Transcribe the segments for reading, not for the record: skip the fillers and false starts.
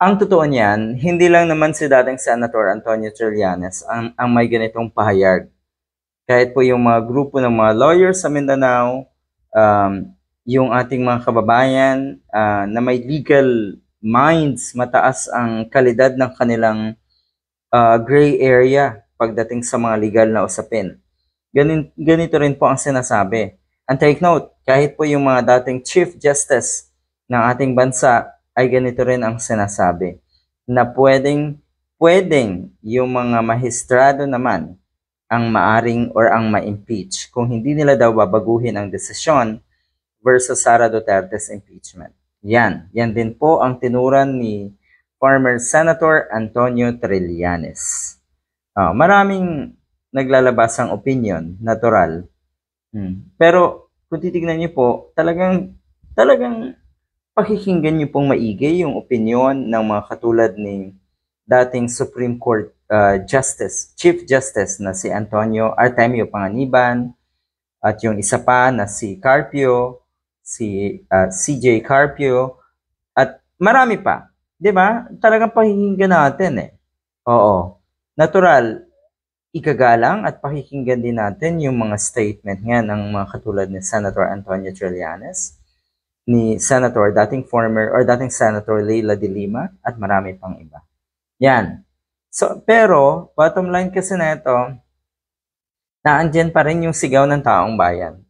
Ang totoo niyan, hindi lang naman si dating Senator Antonio Trillanes ang may ganitong pahayag. Kahit po yung mga grupo ng mga lawyers sa Mindanao, um, yung ating mga kababayan na may legal minds, mataas ang kalidad ng kanilang gray area pagdating sa mga legal na usapin. Ganito rin po ang sinasabi. And take note, kahit po yung mga dating Chief Justice ng ating bansa ay ganito rin ang sinasabi na pwedeng yung mga mahistrado naman ang maaring or ang ma-impeach kung hindi nila daw babaguhin ang desisyon versus Sara Duterte's impeachment. Yan din po ang tinuran ni former Senator Antonio Trillanes. Maraming naglalabas ang opinion, natural. Pero kung titignan niyo po, talagang pakikinggan niyo pong maigi yung opinion ng mga katulad ni dating Supreme Court Chief Justice na si Antonio Artemio Panganiban at yung isa pa na si Carpio, si CJ Carpio at marami pa. 'Di ba? Talagang pakikinggan natin eh. Oo. Natural, ikagalang at pakikinggan din natin yung mga statement nga ng mga katulad ni Senator Antonio Trillanes, ni dating Senator Leila de Lima at marami pang iba. Yan. So, pero, bottom line kasi na ito, naandyan pa rin yung sigaw ng taong bayan.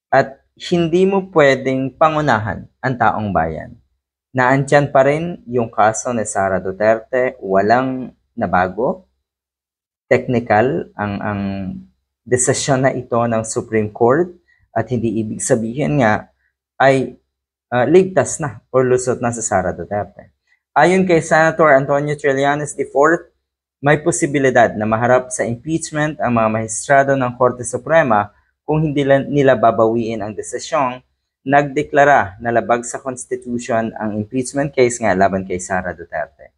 At hindi mo pwedeng pangunahan ang taong bayan. Naandyan pa rin yung kaso ni Sara Duterte, walang nabago. Technical ang desisyon na ito ng Supreme Court at hindi ibig sabihin nga ay ligtas na o lusot na sa Sara Duterte. Ayon kay Senator Antonio Trillanes IV, may posibilidad na maharap sa impeachment ang mga mahistrado ng Korte Suprema kung hindi nila babawiin ang desisyong nagdeklara na labag sa Constitution ang impeachment case nga laban kay Sara Duterte.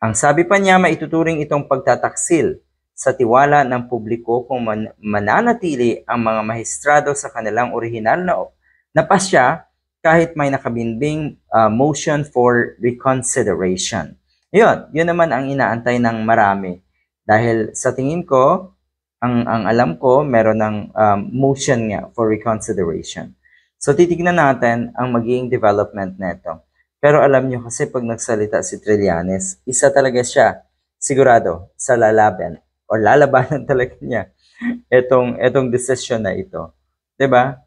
Ang sabi pa niya, maituturing itong pagtataksil sa tiwala ng publiko kung mananatili ang mga mahistrado sa kanilang orihinal na pasya kahit may nakabinbing motion for reconsideration. Yun naman ang inaantay ng marami. Dahil sa tingin ko, ang alam ko, meron ng motion nga for reconsideration. So titignan natin ang magiging development nito. Pero alam nyo kasi pag nagsalita si Trillanes, isa talaga siya, sigurado, sa lalaban o lalabanan talaga niya itong desisyon na ito. 'Di ba?